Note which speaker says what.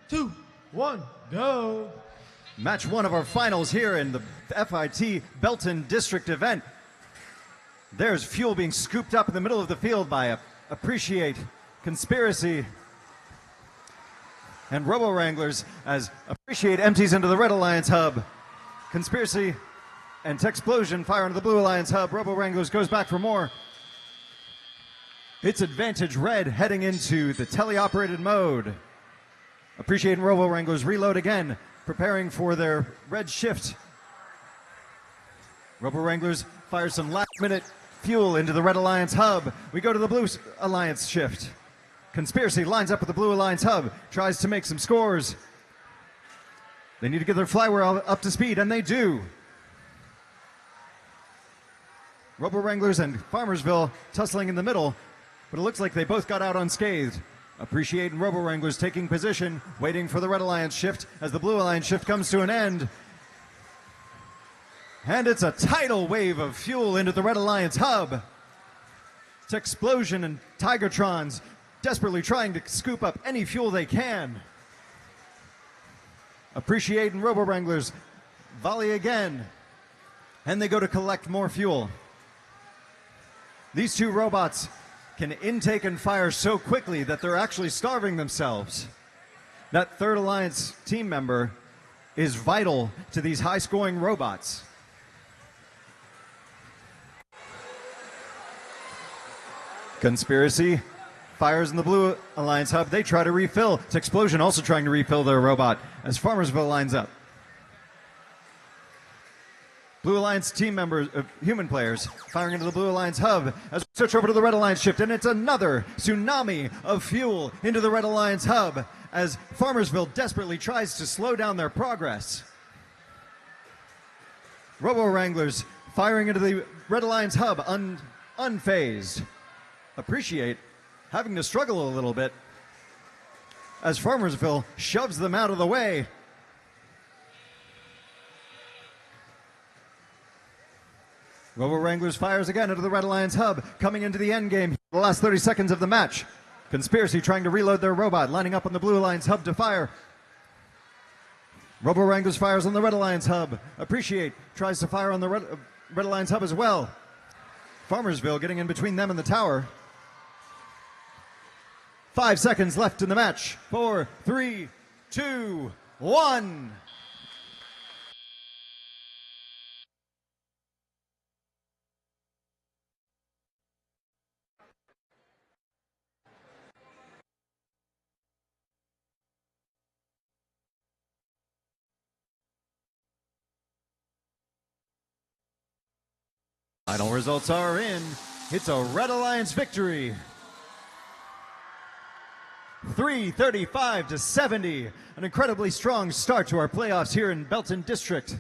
Speaker 1: 2, 1, go.
Speaker 2: Match one of our finals here in the FIT Belton District event. There's fuel being scooped up in the middle of the field by Appreciate, Conspiracy, and Robowranglers as Appreciate empties into the Red Alliance hub. Conspiracy and Techsplosion fire into the Blue Alliance hub. Robowranglers goes back for more. It's advantage red heading into the teleoperated mode. Appreciate and Robowranglers reload again, preparing for their red shift. Robowranglers fire some last-minute fuel into the Red Alliance hub. We go to the Blue Alliance shift. Conspiracy lines up with the Blue Alliance hub, tries to make some scores. They need to get their flywheel up to speed, and they do. Robowranglers and Farmersville tussling in the middle, but it looks like they both got out unscathed. Appreciate and Robowranglers taking position, waiting for the Red Alliance shift as the Blue Alliance shift comes to an end. And it's a tidal wave of fuel into the Red Alliance hub. Techsplosion and Tigertrons desperately trying to scoop up any fuel they can. Appreciate and Robowranglers volley again, and they go to collect more fuel. These two robots can intake and fire so quickly that they're actually starving themselves. That third Alliance team member is vital to these high-scoring robots. Conspiracy fires in the Blue Alliance hub. They try to refill. Techsplosion also trying to refill their robot as Farmersville lines up. Blue Alliance team members, human players, firing into the Blue Alliance hub as we switch over to the Red Alliance shift, and it's another tsunami of fuel into the Red Alliance hub as Farmersville desperately tries to slow down their progress. Robowranglers firing into the Red Alliance hub, unfazed. Appreciate having to struggle a little bit as Farmersville shoves them out of the way. Robowranglers fires again into the Red Alliance hub, coming into the end game, the last 30 seconds of the match. Conspiracy trying to reload their robot, lining up on the Blue Alliance hub to fire. Robowranglers fires on the Red Alliance hub. Appreciate tries to fire on the Red Alliance hub as well. Farmersville getting in between them and the tower. 5 seconds left in the match. 4, 3, 2, 1. Final results are in. It's a Red Alliance victory. 335 to 70. An incredibly strong start to our playoffs here in Belton District.